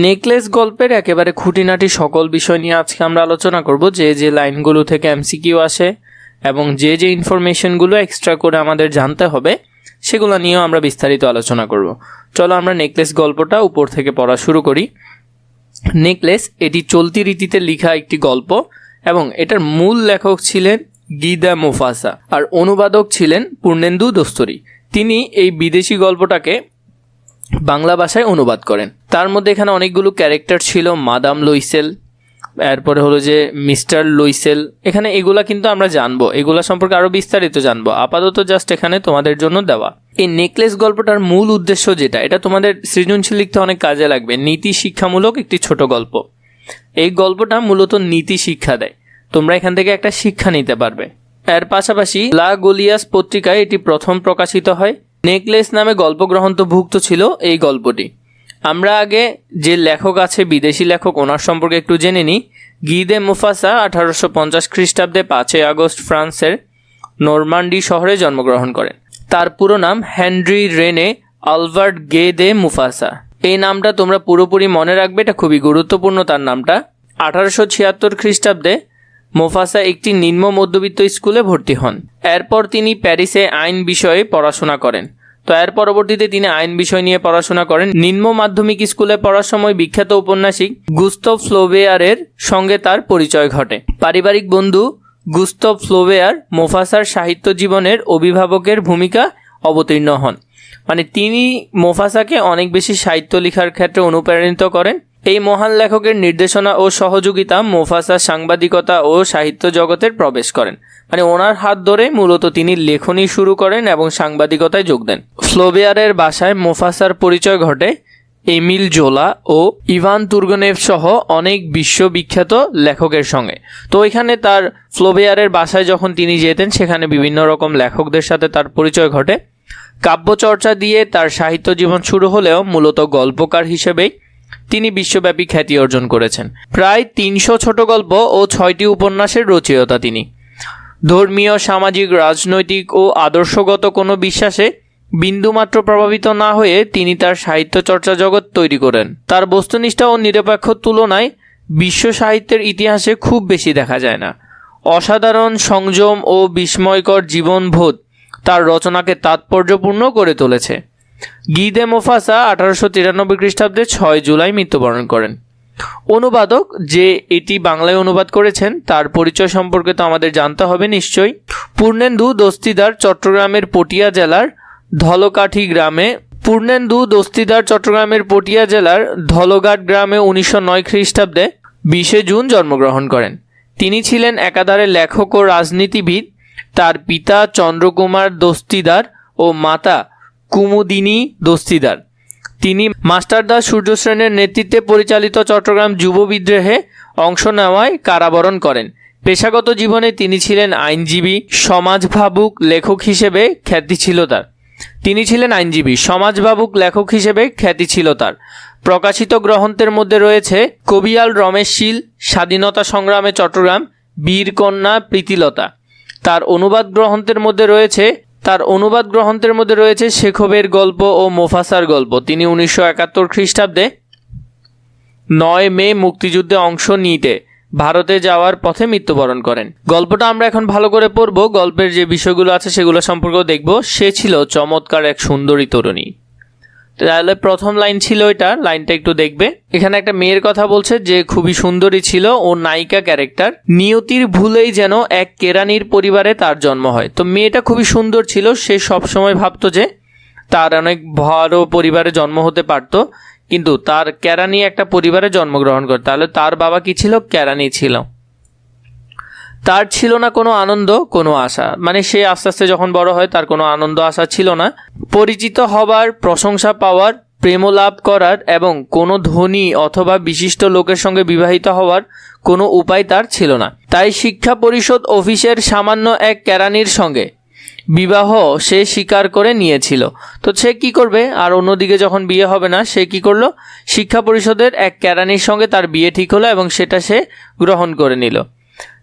Necklace গল্পের একেবারে খুঁটিনাটি সকল বিষয় নিয়ে আজকে আমরা আলোচনা করব, যে লাইনগুলো থেকে এমসিকিউ আসে এবং যে ইনফরমেশনগুলো এক্সট্রা করে আমাদের জানতে হবে সেগুলো নিয়েও আমরা বিস্তারিত আলোচনা করব। চলো আমরা নেকলেস গল্পটা উপর থেকে পড়া শুরু করি। নেকলেস এটি চলতি রীতিতে লেখা একটি গল্প এবং এটার মূল লেখক ছিলেন গি দ্য মোফাসা আর অনুবাদক ছিলেন পূর্ণেন্দু দস্তুরি। তিনি এই বিদেশি গল্পটাকে বাংলা ভাষায় অনুবাদ করেন। তার মধ্যে এখানে অনেকগুলো ক্যারেক্টার ছিল, মাদাম লুইসেল, এরপরে হলো যে মিস্টার লুইসেল। এখানে এগুলা কিন্তু আমরা জানবো, এগুলা সম্পর্কে আরও বিস্তারিত জানবো। আপাতত জাস্ট এখানে তোমাদের জন্য দেওয়া। এই নেকলেস গল্পটার মূল উদ্দেশ্য যেটা, এটা তোমাদের সৃজনশীল লিখতে অনেক কাজে লাগবে। নীতি শিক্ষামূলক একটি ছোট গল্প। এই গল্পটা মূলত নীতি শিক্ষা দেয়, তোমরা এখান থেকে একটা শিক্ষা নিতে পারবে। এর পাশাপাশি লা গলিয়াস পত্রিকায় এটি প্রথম প্রকাশিত হয়। নেকলেস নামে গল্পগ্রন্থভুক্ত ছিল এই গল্পটি। আমরা আগে যে লেখক আছে, বিদেশি লেখক, ওনার সম্পর্কে একটু জেনে নিই। গি দ্য মোফাসা 1850 খ্রিস্টাব্দে 5 আগস্ট ফ্রান্সের নরমান্ডি শহরে জন্মগ্রহণ করেন। তার পুরো নাম Henri René Albert Guy de মোফাসা। এই নামটা তোমরা পুরোপুরি মনে রাখবে, এটা খুবই গুরুত্বপূর্ণ তার নামটা। 1876 খ্রিস্টাব্দে মোফাসা একটি নিম্ন মধ্যবিত্ত স্কুলে ভর্তি হন। এরপর তিনি প্যারিসে আইন বিষয়ে পড়াশোনা করেন। তো এর পরবর্তীতে তিনি আইন বিষয় নিয়ে পড়াশোনা করেন। নিম্ন মাধ্যমিক স্কুলে পড়ার সময় বিখ্যাত ঔপন্যাসিক গুস্তভ ফ্লোবেয়ারের সঙ্গে তার পরিচয় ঘটে। পারিবারিক বন্ধু গুস্তভ ফ্লোবেয়ার মোফাসার সাহিত্য জীবনের অভিভাবকের ভূমিকা অবতীর্ণ হন। মানে তিনি মোফাসাকে অনেক বেশি সাহিত্য লেখার ক্ষেত্রে অনুপ্রাণিত করেন। এই মহান লেখকের নির্দেশনা ও সহযোগিতা মোফাসা সাংবাদিকতা ও সাহিত্য জগতের প্রবেশ করেন। মানে ওনার হাত ধরে মূলত তিনি লেখনী শুরু করেন এবং সাংবাদিকতায় যোগ দেন। ফ্লোবেয়ারের বাসায় মোফাসার পরিচয় ঘটে এমিল জোলা ও ইভান তুর্গনেভ সহ অনেক বিশ্ববিখ্যাত লেখকের সঙ্গে। তো এখানে তার ফ্লোবেয়ারের বাসায় যখন তিনি যেতেন, সেখানে বিভিন্ন রকম লেখকদের সাথে তার পরিচয় ঘটে। কাব্যচর্চা দিয়ে তার সাহিত্য জীবন শুরু হলেও মূলত গল্পকার হিসেবেই তিনি বিশ্বব্যাপী খ্যাতি অর্জন করেছেন। প্রায় 300 ছোট গল্প ও 6টি উপন্যাসের রচয়িতা তিনি। ধর্মীয়, সামাজিক, রাজনৈতিক ও আদর্শগত কোনো বিশ্বাসে বিন্দুমাত্র প্রভাবিত না হয়ে তিনি তার সাহিত্য চর্চা জগৎ তৈরি করেন। তার বস্তুনিষ্ঠা ও নিরপেক্ষ তুলনায় বিশ্ব সাহিত্যের ইতিহাসে খুব বেশি দেখা যায় না। অসাধারণ সংযম ও বিস্ময়কর জীবনবোধ তার রচনাকে তাৎপর্যপূর্ণ করে তুলেছে। গি দ্য মোফাসা 1893 খ্রিস্টাব্দে 6 জুলাই মৃত্যুবরণ করেন। অনুবাদক যে এটি বাংলায় অনুবাদ করেছেন তার পরিচয় সম্পর্কে তো আমাদের জানতে হবে নিশ্চয়ই। পূর্ণেন্দু দস্তিদার চট্টগ্রামের পটিয়া জেলার ধলঘাট গ্রামে 1909 খ্রিস্টাব্দে 20 জুন জন্মগ্রহণ করেন। তিনি ছিলেন একাধারে লেখক ও রাজনীতিবিদ। তার পিতা চন্দ্রকুমার দস্তিদার ও মাতা কুমুদিনী দস্তিদার। তিনি মাস্টারদা সূর্যসেনের নেতৃত্বে পরিচালিত চট্টগ্রাম যুব বিদ্রোহে অংশ নেওয়ায় কারাবরণ করেন। পেশাগত জীবনে তিনি ছিলেন আইনজীবী, সমাজভাবুক লেখক হিসেবে খ্যাতি ছিল তার। প্রকাশিত গ্রন্থের মধ্যে রয়েছে কবিয়াল রমেশ শীল, স্বাধীনতা সংগ্রামে চট্টগ্রাম, বীরকন্যা প্রীতিলতা। তার অনুবাদ গ্রন্থের মধ্যে রয়েছে শেখবের গল্প ও মোফাসার গল্প। তিনি 1971 খ্রিস্টাব্দে 9 মে মুক্তিযুদ্ধে অংশ নিতে ভারতে যাওয়ার পথে মৃত্যুবরণ করেন। গল্পটা আমরা এখন ভালো করে পড়ব। গল্পের যে বিষয়গুলো আছে সেগুলো সম্পর্কেও দেখব। সে ছিল চমৎকার এক সুন্দরী তরুণী। তাহলে প্রথম লাইন ছিল এটা, লাইনটা একটু দেখবে। এখানে একটা মেয়ের কথা বলছে যে খুবই সুন্দরী ছিল ও নায়িকা ক্যারেক্টার। নিয়তির ভুলেই যেন এক কেরানির পরিবারে তার জন্ম হয়। তো মেয়েটা খুবই সুন্দর ছিল। সে সবসময় ভাবতো যে তার অনেক ভালো পরিবারে জন্ম হতে পারতো, কিন্তু তার কেরানি একটা পরিবারে জন্মগ্রহণ করে। তাহলে তার বাবা কি ছিল? কেরানি ছিল। তার ছিল না কোনো আনন্দ, কোনো আশা। মানে সে আস্তে আস্তে যখন বড় হয় তার কোনো আনন্দ আশা ছিল না। পরিচিত হবার, প্রশংসা পাওয়ার, প্রেম লাভ করার এবং কোনো ধনী অথবা বিশিষ্ট লোকের সঙ্গে বিবাহিত হওয়ার কোনো উপায় তার ছিল না। তাই শিক্ষা পরিষদ অফিসের সামান্য এক কেরানির সঙ্গে বিবাহ সে স্বীকার করে নিয়েছিল। তো সে কি করবে? আর অন্যদিকে যখন বিয়ে হবে না, সে কি করলো? শিক্ষা পরিষদের এক কেরানির সঙ্গে তার বিয়ে ঠিক হলো এবং সেটা সে গ্রহণ করে নিল।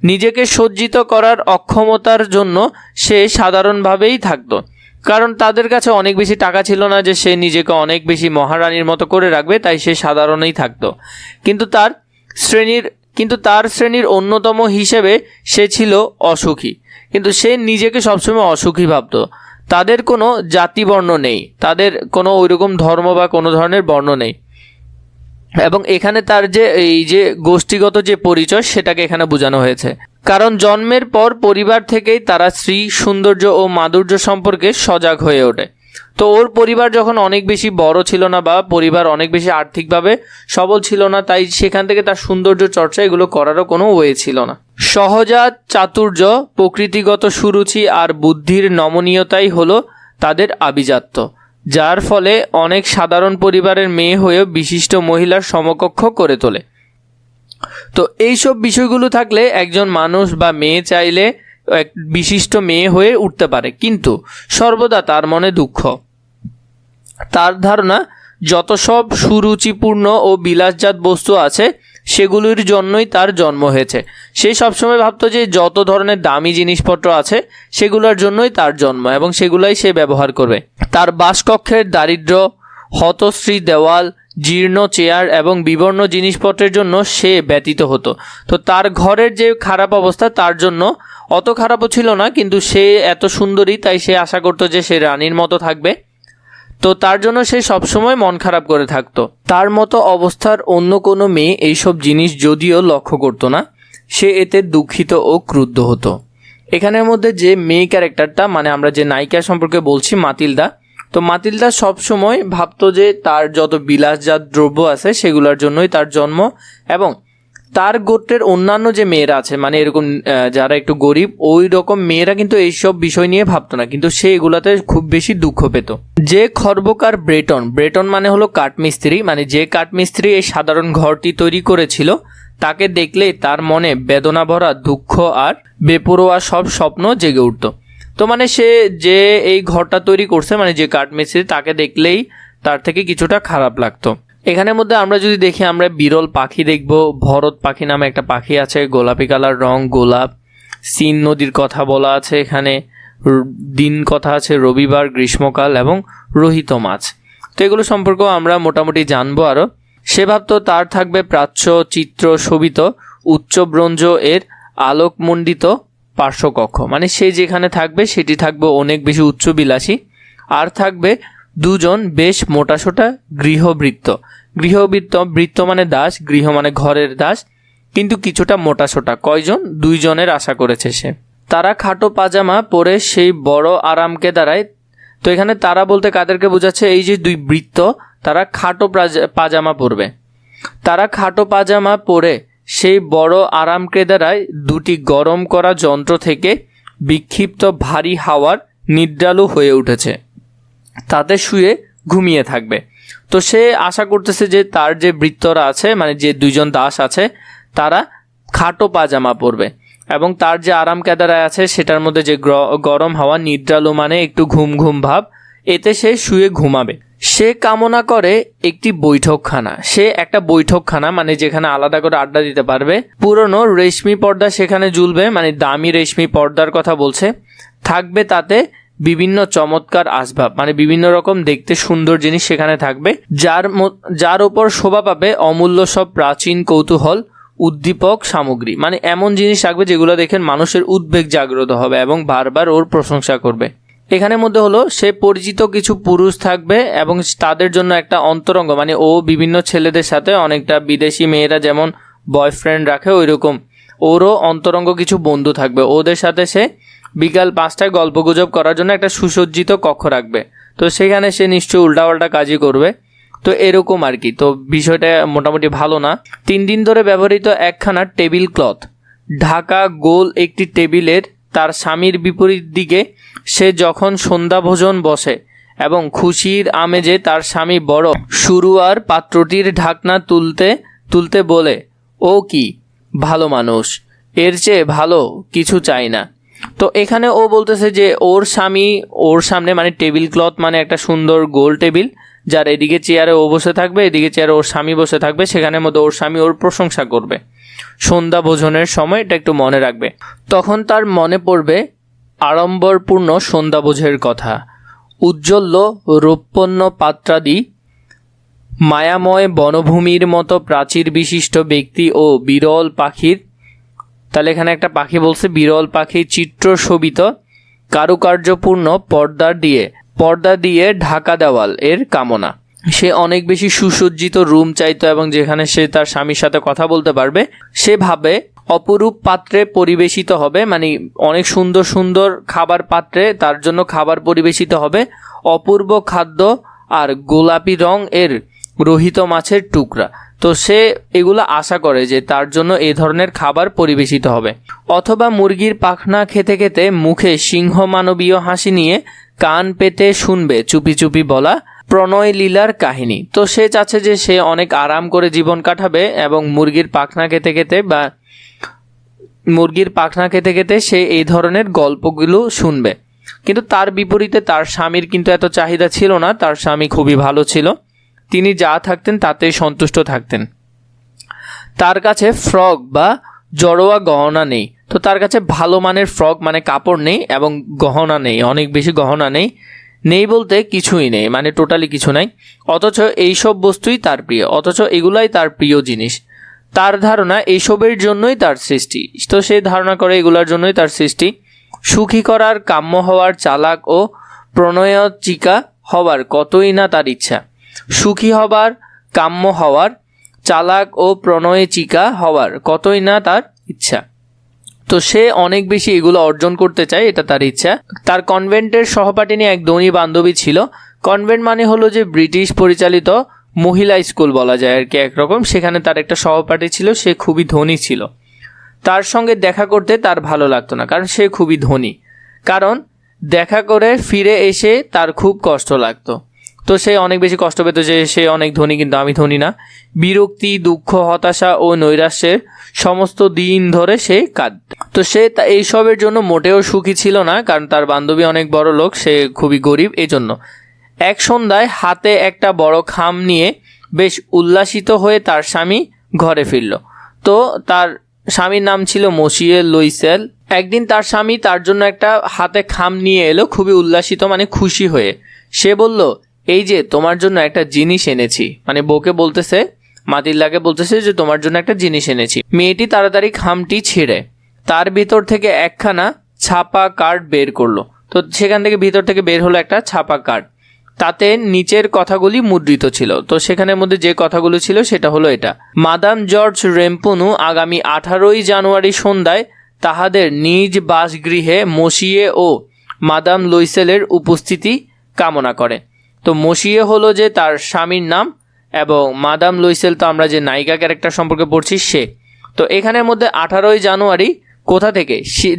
নিজেকে সজ্জিত করার অক্ষমতার জন্য সে সাধারণভাবেই থাকতো। কারণ তাদের কাছে অনেক বেশি টাকা ছিল না যে সে নিজেকে অনেক বেশি মহারানীর মতো করে রাখবে, তাই সে সাধারণই থাকতো। কিন্তু তার শ্রেণীর অন্যতম হিসেবে সে ছিল অসুখী, কিন্তু সে নিজেকে সবসময় অসুখী ভাবতো। তাদের কোনো জাতিবর্ণ নেই, তাদের কোনো ওইরকম ধর্ম বা কোনো ধরনের বর্ণ নেই, এবং এখানে তার যে এই যে গোষ্ঠীগত যে পরিচয় সেটাকে এখানে বোঝানো হয়েছে। কারণ জন্মের পর পরিবার থেকেই তারা শ্রী সৌন্দর্য ও মাধুর্য সম্পর্কে সজাগ হয়ে ওঠে। তো ওর পরিবার যখন অনেক বেশি বড় ছিল না বা পরিবার অনেক বেশি আর্থিকভাবে সবল ছিল না, তাই সেখান থেকে তার সৌন্দর্য চর্চা এগুলো করারও কোনো ওয়ে ছিল না। সহজাত চাতুর্য, প্রকৃতিগত সুরুচি আর বুদ্ধির নমনীয়তাই হলো তাদের আভিজাত্য, যার ফলে অনেক সাধারণ পরিবারের মেয়ে হয়েও বিশিষ্ট মহিলার সমকক্ষ করে তোলে। তো এইসব বিষয়গুলো থাকলে একজন মানুষ বা মেয়ে চাইলে এক বিশিষ্ট মেয়ে হয়ে উঠতে পারে, কিন্তু সর্বদা তার মনে দুঃখ। তার ধারণা যত সব সুরুচিপূর্ণ ও বিলাসজাত বস্তু আছে সেগুলির জন্যই তার জন্ম হয়েছে। সে সবসময় ভাবতো যে যত ধরনের দামি জিনিসপত্র আছে সেগুলোর জন্যই তার জন্ম এবং সেগুলাই সে ব্যবহার করবে। তার বাসকক্ষের দারিদ্র্য, হতশ্রী দেওয়াল, জীর্ণ চেয়ার এবং বিবর্ণ জিনিসপত্রের জন্য সে ব্যতীত হতো। তো তার ঘরের যে খারাপ অবস্থা তার জন্য অত খারাপও ছিল না, কিন্তু সে এত সুন্দরী তাই সে আশা করতো যে সে রানীর মতো থাকবে। তো তার জন্য সে সবসময় মন খারাপ করে থাকতো। তার মতো অবস্থার অন্য কোনো মেয়ে এইসব জিনিস যদিও লক্ষ্য করতো না, সে এতে দুঃখিত ও ক্রুদ্ধ হতো। এখানের মধ্যে যে মেয়ে ক্যারেক্টারটা, মানে আমরা যে নায়িকা সম্পর্কে বলছি মাতিলদা, তো মাতিলদা সবসময় ভাবতো যে তার যত বিলাসজাত দ্রব্য আছে সেগুলোর জন্যই তার জন্ম, এবং তার গোত্রের অন্যান্য যে মেয়েরা আছে, মানে এরকম যারা একটু গরিব, ওই রকম মেয়েরা কিন্তু এইসব বিষয় নিয়ে ভাবতো না, কিন্তু সে এগুলাতে খুব বেশি দুঃখ পেত। যে খর্বকার ব্রেটন মানে হলো কাঠমিস্ত্রি, মানে যে কাঠমিস্ত্রি এই সাধারণ ঘরটি তৈরি করেছিল তাকে দেখলেই তার মনে বেদনা ভরা দুঃখ আর বেপরোয়া সব স্বপ্ন জেগে উঠত। তো মানে সে যে এই ঘরটা তৈরি করছে, মানে যে কাঠমিস্ত্রি, তাকে দেখলেই তার থেকে কিছুটা খারাপ লাগতো। এখানের মধ্যে আমরা যদি দেখি, আমরা বিরল পাখি দেখব। ভরত পাখি নামে একটা পাখি আছে, গোলাপি কালার রং, গোলাপ। সিন নদীর কথা বলা আছে এখানে, দিন কথা আছে, রবিবার, গ্রীষ্মকাল এবং রোহিত মাছ। তো এগুলো সম্পর্কেও আমরা মোটামুটি জানবো আরও। সে ভাবতো তার থাকবে প্রাচ্য চিত্র শোভিত উচ্চ ব্রোঞ্জ এর আলোকমণ্ডিত পার্শ্বকক্ষ, মানে সে যেখানে থাকবে সেটি থাকবে অনেক বেশি উচ্চবিলাসী, আর থাকবে দুজন বেশ মোটাসোটা গৃহভৃত্য। বৃত্ত মানে দাস, গৃহ মানে ঘরের দাস, কিন্তু কিছুটা মোটাসোটা। কয়জন? 2 জনের আশা করেছে সে। তারা খাটো পাজামা পরে সেই বড় আরামকে দাঁড়ায়। তো এখানে তারা বলতে কাদেরকে বোঝাচ্ছে? এই যে 2 বৃত্ত, তারা খাটো পাজামা পরবে। তারা খাটো পাজামা পরে সেই বড় আরামকে দাঁড়ায় 2টি গরম করা যন্ত্র থেকে বিক্ষিপ্ত ভারী হাওয়ার নিদ্রালু হয়ে উঠেছে, তাতে শুয়ে ঘুমিয়ে থাকবে। তো সে আশা করতেছে যে তার যে বৃত্তরা আছে, মানে যে 2 জন দাস আছে, তারা খাটো পাজামা পরবে এবং তার যে আরাম কেদারায় আছে সেটার মধ্যে যে গরম হাওয়া নিদ্রালু মানে একটু ঘুম ঘুম ভাব, এতে সে শুয়ে ঘুমাবে। সে কামনা করে একটি বৈঠকখানা। সে একটা বৈঠকখানা, মানে যেখানে আলাদা করে আড্ডা দিতে পারবে। পুরনো রেশমি পর্দা সেখানে ঝুলবে, মানে দামি রেশমি পর্দার কথা বলছে। থাকবে তাতে বিভিন্ন চমৎকার আসবাব, মানে বিভিন্ন রকম দেখতে সুন্দর জিনিস সেখানে থাকবে, যার উপর শোভা পাবে অমূল্য সব প্রাচীন কৌতূহল উদ্দীপক সামগ্রী। মানে এমন জিনিস থাকবে যেগুলো দেখে মানুষের উদ্বেগ জাগ্রত হবে এবং বারবার ওর প্রশংসা করবে। এখানের মধ্যে হলো সে পরিচিত কিছু পুরুষ থাকবে এবং তাদের জন্য একটা অন্তরঙ্গ, মানে ও বিভিন্ন ছেলেদের সাথে, অনেকটা বিদেশি মেয়েরা যেমন বয়ফ্রেন্ড রাখে ওইরকম ওরও অন্তরঙ্গ কিছু বন্ধু থাকবে। ওদের সাথে সে বিকাল 5টায় গল্পগুজব করার জন্য একটা সুসজ্জিত কক্ষ রাখবে। তো সেখানে সে নিশ্চয়ই উল্টাপাল্টা কাজই করবে। তো এরকম আর কি। তো বিষয়টা মোটামুটি ভালো না। 3 দিন ধরে ব্যবহৃত একখানা টেবিল ক্লথ ঢাকা গোল একটি টেবিলের তার স্বামীর বিপরীত দিকে সে যখন সন্ধ্যা ভোজন বসে এবং খুশির আমেজে তার স্বামী বড় শুরুয়ার পাত্রটির ঢাকনা তুলতে বলে, ও কি ভালো মানুষ, এর চেয়ে ভালো কিছু চাই না। তো এখানে ও বলতেছে যে ওর স্বামী ওর সামনে, মানে টেবিল ক্লথ মানে একটা সুন্দর গোল টেবিল, যার এদিকে চেয়ারে ও বসে থাকবে, এদিকে চেয়ারে ওর স্বামী বসে থাকবে, সেখানের মধ্যে ওর স্বামী ওর প্রশংসা করবে। সন্ধ্যা ভোজনের সময় এটা একটু মনে রাখবে। তখন তার মনে পড়বে আড়ম্বরপূর্ণ সন্ধ্যাভোজের কথা। উজ্জ্বল্য রৌপ্যন্য পাত্রাদি মায়াময় বনভূমির মতো প্রাচীর বিশিষ্ট ব্যক্তি ও বিরল পাখির, তাহলে এখানে একটা পাখি বলছে বিরল পাখির চিত্র শোভিত কারুকার্যপূর্ণ পর্দা দিয়ে ঢাকা দেওয়াল এর কামনা। সে অনেক বেশি সুসজ্জিত রুম চাইতো এবং যেখানে সে তার স্বামীর সাথে কথা বলতে পারবে। সেভাবে অপরূপ পাত্রে পরিবেশিত হবে, মানে অনেক সুন্দর সুন্দর খাবার পাত্রে তার জন্য খাবার পরিবেশিত হবে, অপূর্ব খাদ্য আর গোলাপি রং এর রোহিত মাছের টুকরা। তো সে এগুলো আশা করে যে তার জন্য এই ধরনের খাবার পরিবেশিত হবে। অথবা মুরগির পাখনা খেতে খেতে মুখে সিংহ মানবীয় হাসি নিয়ে কান পেতে শুনবে চুপি চুপি বলা প্রণয় লীলার কাহিনী। তো সে চাচ্ছে যে সে অনেক আরাম করে জীবন কাটাবে এবং মুরগির পাখনা খেতে খেতে সে এই ধরনের গল্পগুলো শুনবে। কিন্তু তার বিপরীতে তার স্বামীর কিন্তু এত চাহিদা ছিল না। তার স্বামী খুবই ভালো ছিল, তিনি যা থাকতেন তাতেই সন্তুষ্ট থাকতেন। তার কাছে ফ্রক বা জড়োয়া গহনা নেই। তো তার কাছে ভালো মানের ফ্রক মানে কাপড় নেই এবং গহনা নেই, অনেক বেশি গহনা নেই বলতে কিছুই নেই, মানে টোটালি কিছু নাই। অথচ এইসব বস্তুই তার প্রিয়, অথচ এগুলাই তার প্রিয় জিনিস। তার ধারণা এইসবের জন্যই তার সৃষ্টি। তো সে ধারণা করে এগুলোর জন্যই তার সৃষ্টি। সুখী করার, কাম্য হওয়ার, চালাক ও প্রণয়চিকা হবার কতই না তার ইচ্ছা। সুখী হবার, কাম্য হওয়ার, চালাক ও প্রণয়চিকা হওয়ার কতই না তার ইচ্ছা। তো সে অনেক বেশি এগুলো অর্জন করতে চায়, এটা তার ইচ্ছা। তার কনভেন্টের সহপাঠিনী এক ধনী বান্ধবী ছিল। কনভেন্ট মানে হলো যে ব্রিটিশ পরিচালিত মহিলা স্কুল বলা যায় আর কি একরকম। সেখানে তার একটা সহপাঠী ছিল, সে খুবই ধনী ছিল। তার সঙ্গে দেখা করতে তার ভালো লাগতো না, কারণ সে খুবই ধনী। কারণ দেখা করে ফিরে এসে তার খুব কষ্ট লাগতো। তো সে অনেক বেশি কষ্ট পেত যে সে অনেক ধনী কিন্তু আমি ধনী না। বিরক্তি, দুঃখ, হতাশা ও নৈরাশ্যের সমস্ত দিন ধরে সে কাঁদত। তো সে এইসবের জন্য মোটেও সুখী ছিল না, কারণ তার বান্ধবী অনেক বড় লোক, সে খুবই গরিব। এজন্য এক সন্ধ্যায় হাতে একটা বড় খাম নিয়ে বেশ উল্লাসিত হয়ে তার স্বামী ঘরে ফিরল। তো তার স্বামীর নাম ছিল মসিয়ে লুইসেল। একদিন তার স্বামী তার জন্য একটা হাতে খাম নিয়ে এলো, খুবই উল্লাসিত মানে খুশি হয়ে। সে বলল, এই যে তোমার জন্য একটা জিনিস এনেছি, মানে বউকে বলতেছে, মাতিল্লাকে বলতেছে যে তোমার জন্য একটা জিনিস এনেছি। মেয়েটি তাড়াতাড়ি খামটি ছিঁড়ে তার ভিতর থেকে একখানা ছাপা কার্ড বের করলো। তো সেখান থেকে ভিতর থেকে বের হলো একটা ছাপা কার্ড, তাতে নিচের কথাগুলি মুদ্রিত ছিল। তো সেখানের মধ্যে যে কথাগুলো ছিল সেটা হলো এটা: মাদাম জর্জ রেম্পুনু আগামী 18ই জানুয়ারি সন্ধ্যায় তাহাদের নিজ বাসগৃহে মসিয়ে ও মাদাম লুইসেলের উপস্থিতি কামনা করে। তো মসিয়ে হলো যে তার স্বামীর নাম এবং মাদাম লুইসেল তো আমরা যে নায়িকা ক্যারেক্টার সম্পর্কে পড়ছি সে। তো এখানের মধ্যে 18ই জানুয়ারি কোথা থেকে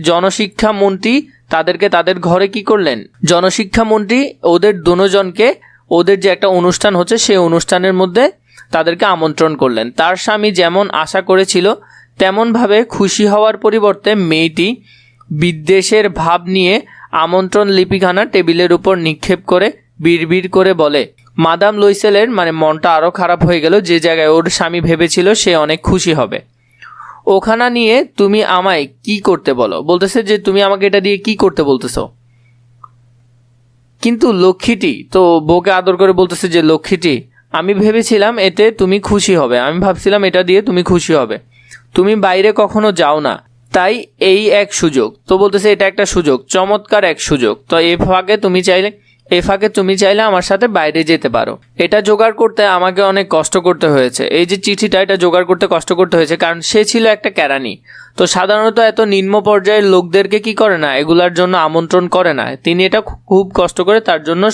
জনশিক্ষা মন্ত্রী তাদেরকে তাদের ঘরে কি করলেন, জনশিক্ষা মন্ত্রী ওদের দুজনকে ওদের যে একটা অনুষ্ঠান হচ্ছে সেই অনুষ্ঠানের মধ্যে তাদেরকে আমন্ত্রণ করলেন। তার স্বামী যেমন আশা করেছিল তেমনভাবে খুশি হওয়ার পরিবর্তে মেয়েটি বিদ্বেষের ভাব নিয়ে আমন্ত্রণ লিপিখানা টেবিলের উপর নিক্ষেপ করে বিড়বিড় করে বলে। মাদাম লুইসেলের মানে মনটা আরও খারাপ হয়ে গেল। যে জায়গায় ওর স্বামী ভেবেছিল সে অনেক খুশি হবে, ওখানা নিয়ে তুমি আমায় কি করতে বলো। বলতেছে যে তুমি আমাকে এটা দিয়ে কি করতে বলতেছো। কিন্তু লক্ষ্মীটি তো বউকে আদর করে বলতেছে যে লক্ষ্মীটি, আমি ভেবেছিলাম এতে তুমি খুশি হবে, আমি ভাবছিলাম এটা দিয়ে তুমি খুশি হবে, তুমি বাইরে কখনো যাও না, তাই এই এক সুযোগ। তো বলতেছে এটা একটা সুযোগ, চমৎকার এক সুযোগ। তো এ ফাঁকে তুমি চাইলে আমার সাথে বাইরে যেতে পারো। এটা জোগাড় করতে আমাকে অনেক কষ্ট করতে হয়েছে, এই যে চিঠিটা এটা জোগাড় করতে কষ্ট করতে হয়েছে, কারণ সে ছিল একটা কেরানি। তো সাধারণত এত নিম্ন পর্যায়ের লোকদেরকে কি করে না, এগুলার জন্য আমন্ত্রণ করে না। তিনি এটা খুব কষ্ট করে তার জন্য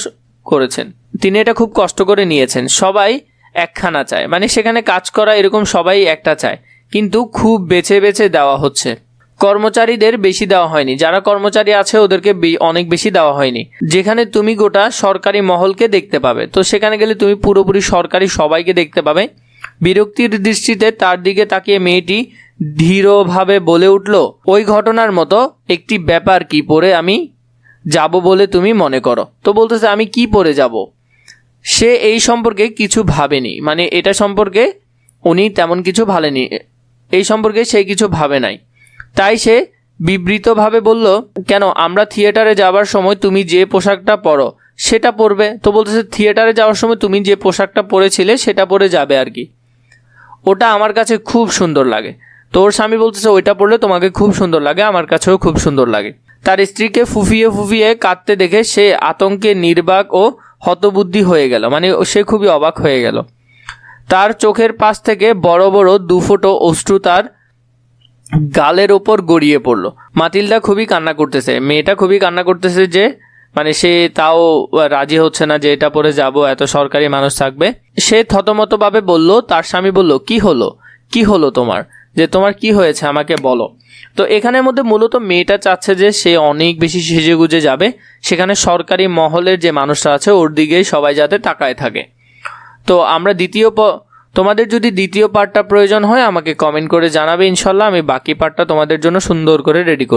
করেছেন, তিনি এটা খুব কষ্ট করে নিয়েছেন। সবাই একখানা চায়, মানে সেখানে কাজ করা এরকম সবাই একটা চায়, কিন্তু খুব বেছে বেছে দেওয়া হচ্ছে। কর্মচারীদের বেশি দেওয়া হয়নি, যারা কর্মচারী আছে ওদেরকে অনেক বেশি দেওয়া হয়নি। যেখানে তুমি গোটা সরকারি মহলকে দেখতে পাবে, তো সেখানে গেলে তুমি পুরোপুরি সরকারি সবাইকে দেখতে পাবে। বিরক্তির দৃষ্টিতে তার দিকে তাকিয়ে মেয়েটি ধীরভাবে বলে উঠল, ওই ঘটনার মতো একটি ব্যাপার কি পরে আমি যাব বলে তুমি মনে করো। তো বলতেছে আমি কি পরে যাব। সে এই সম্পর্কে কিছু ভাবেনি, মানে এটা সম্পর্কে উনি তেমন কিছু ভাবেনি, এই সম্পর্কে সে কিছু ভাবে নাই। তাই সে বিবৃতভাবে বলল, কেন আমরা থিয়েটারে যাবার সময় তুমি যে পোশাকটা পরো সেটা পরবে। তো বলতেছে থিয়েটারে যাওয়ার সময় তুমি যে পোশাকটা পরেছিলে সেটা পরে যাবে আর কি, ওটা আমার কাছে খুব সুন্দর লাগে। তো ওর স্বামী বলতেছে ওইটা পরলে তোমাকে খুব সুন্দর লাগে, আমার কাছেও খুব সুন্দর লাগে। তার স্ত্রীকে ফুফিয়ে ফুফিয়ে কাঁদতে দেখে সে আতঙ্কে নির্বাক ও হতবুদ্ধি হয়ে গেল, মানে সে খুবই অবাক হয়ে গেল। তার চোখের পাশ থেকে বড় বড় দুফোঁটো অশ্রু তার গালের ওপর গড়িয়ে পড়লো। মাতিলদা খুবই কান্না করতেছে, মেয়েটা খুবই কান্না করতেছে যে মানে সে তাও রাজি হচ্ছে না যে এটা পরে যাব, এত সরকারি মানুষ থাকবে। সে থতমতভাবে বলল, তার স্বামী বলল কি হলো তোমার, যে তোমার কি হয়েছে আমাকে বলো। তো এখানের মধ্যে মূলত মেয়েটা চাচ্ছে যে সে অনেক বেশি সেজেগুজে যাবে, সেখানে সরকারি মহলের যে মানুষরা আছে ওর দিকেই সবাই যাতে তাকায় থাকে। তো আমরা তোমাদের যদি দ্বিতীয় পার্টটা প্রয়োজন হয় আমাকে কমেন্ট করে জানাবে, ইনশাল্লাহ আমি বাকি পার্টটা তোমাদের জন্য সুন্দর করে রেডি করব।